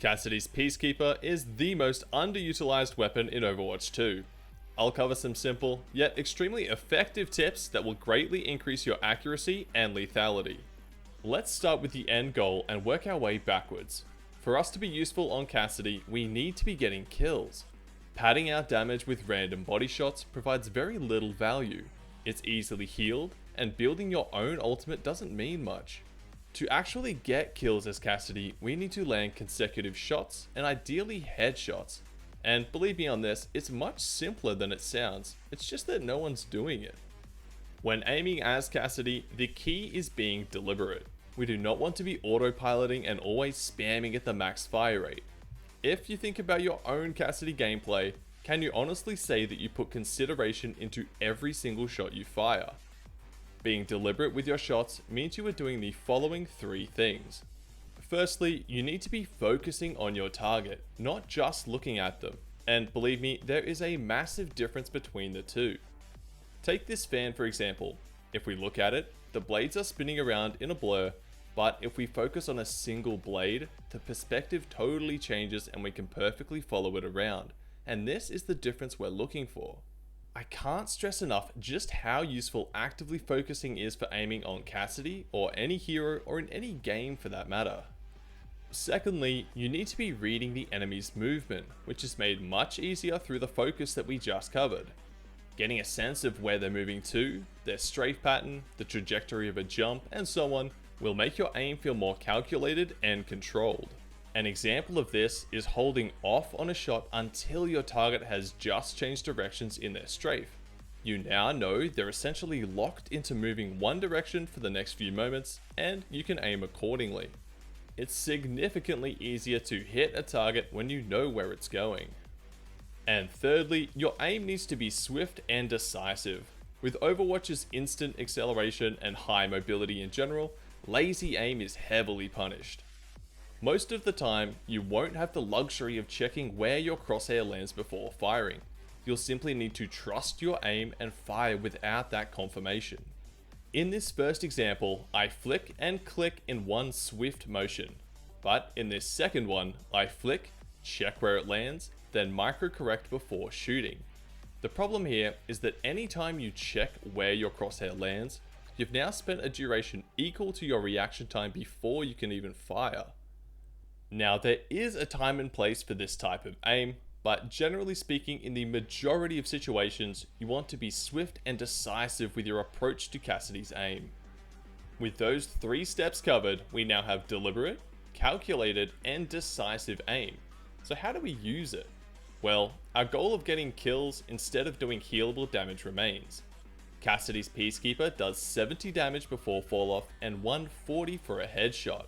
Cassidy's Peacekeeper is the most underutilized weapon in Overwatch 2. I'll cover some simple, yet extremely effective tips that will greatly increase your accuracy and lethality. Let's start with the end goal and work our way backwards. For us to be useful on Cassidy, we need to be getting kills. Padding out damage with random body shots provides very little value. It's easily healed, and building your own ultimate doesn't mean much. To actually get kills as Cassidy, we need to land consecutive shots and ideally headshots. And believe me on this, it's much simpler than it sounds, it's just that no one's doing it. When aiming as Cassidy, the key is being deliberate. We do not want to be autopiloting and always spamming at the max fire rate. If you think about your own Cassidy gameplay, can you honestly say that you put consideration into every single shot you fire? Being deliberate with your shots means you are doing the following 3 things. Firstly, you need to be focusing on your target, not just looking at them. And believe me, there is a massive difference between the two. Take this fan for example. If we look at it, the blades are spinning around in a blur, but if we focus on a single blade, the perspective totally changes and we can perfectly follow it around. And this is the difference we're looking for. I can't stress enough just how useful actively focusing is for aiming on Cassidy, or any hero, or in any game for that matter. Secondly, you need to be reading the enemy's movement, which is made much easier through the focus that we just covered. Getting a sense of where they're moving to, their strafe pattern, the trajectory of a jump, and so on, will make your aim feel more calculated and controlled. An example of this is holding off on a shot until your target has just changed directions in their strafe. You now know they're essentially locked into moving one direction for the next few moments, and you can aim accordingly. It's significantly easier to hit a target when you know where it's going. And thirdly, your aim needs to be swift and decisive. With Overwatch's instant acceleration and high mobility in general, lazy aim is heavily punished. Most of the time, you won't have the luxury of checking where your crosshair lands before firing. You'll simply need to trust your aim and fire without that confirmation. In this first example, I flick and click in one swift motion. But in this second one, I flick, check where it lands, then micro-correct before shooting. The problem here is that anytime you check where your crosshair lands, you've now spent a duration equal to your reaction time before you can even fire. Now there is a time and place for this type of aim, but generally speaking, in the majority of situations, you want to be swift and decisive with your approach to Cassidy's aim. With those 3 steps covered, we now have deliberate, calculated, and decisive aim. So how do we use it? Well, our goal of getting kills instead of doing healable damage remains. Cassidy's Peacekeeper does 70 damage before fall off and 140 for a headshot.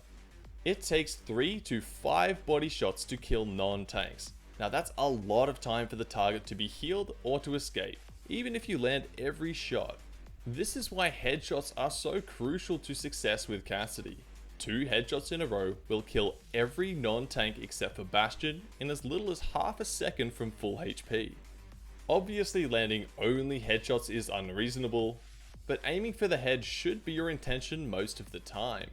It takes 3 to 5 body shots to kill non-tanks. Now that's a lot of time for the target to be healed or to escape, even if you land every shot. This is why headshots are so crucial to success with Cassidy. 2 headshots in a row will kill every non-tank except for Bastion in as little as half a second from full HP. Obviously landing only headshots is unreasonable, but aiming for the head should be your intention most of the time.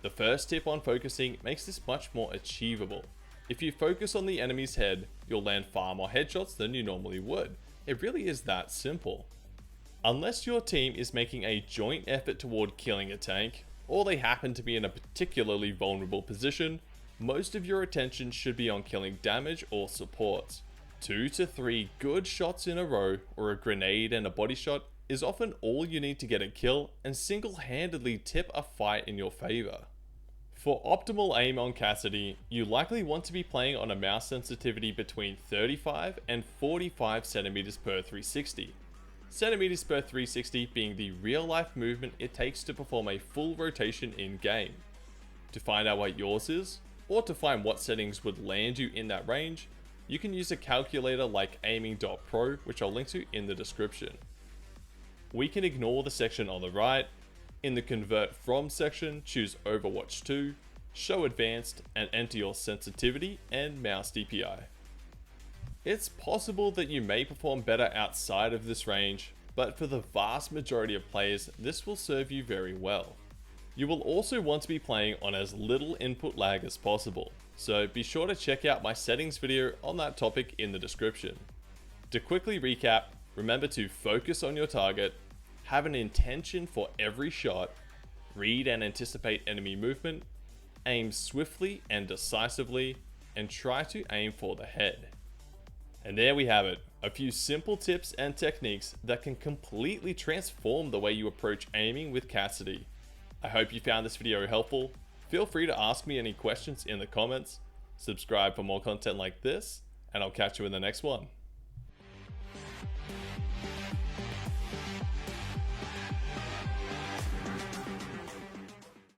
The first tip on focusing makes this much more achievable. If you focus on the enemy's head, you'll land far more headshots than you normally would. It really is that simple. Unless your team is making a joint effort toward killing a tank, or they happen to be in a particularly vulnerable position, most of your attention should be on killing damage or supports. 2 to 3 good shots in a row, or a grenade and a body shot, is often all you need to get a kill and single-handedly tip a fight in your favor. For optimal aim on Cassidy, you likely want to be playing on a mouse sensitivity between 35 and 45 cm per 360. Centimeters per 360 being the real-life movement it takes to perform a full rotation in-game. To find out what yours is, or to find what settings would land you in that range, you can use a calculator like aiming.pro, which I'll link to in the description. We can ignore the section on the right. In the Convert From section, choose Overwatch 2, Show Advanced, and enter your sensitivity and mouse DPI. It's possible that you may perform better outside of this range, but for the vast majority of players, this will serve you very well. You will also want to be playing on as little input lag as possible, so be sure to check out my settings video on that topic in the description. To quickly recap, remember to focus on your target, have an intention for every shot, read and anticipate enemy movement, aim swiftly and decisively, and try to aim for the head. And there we have it, a few simple tips and techniques that can completely transform the way you approach aiming with Cassidy. I hope you found this video helpful. Feel free to ask me any questions in the comments, subscribe for more content like this, and I'll catch you in the next one.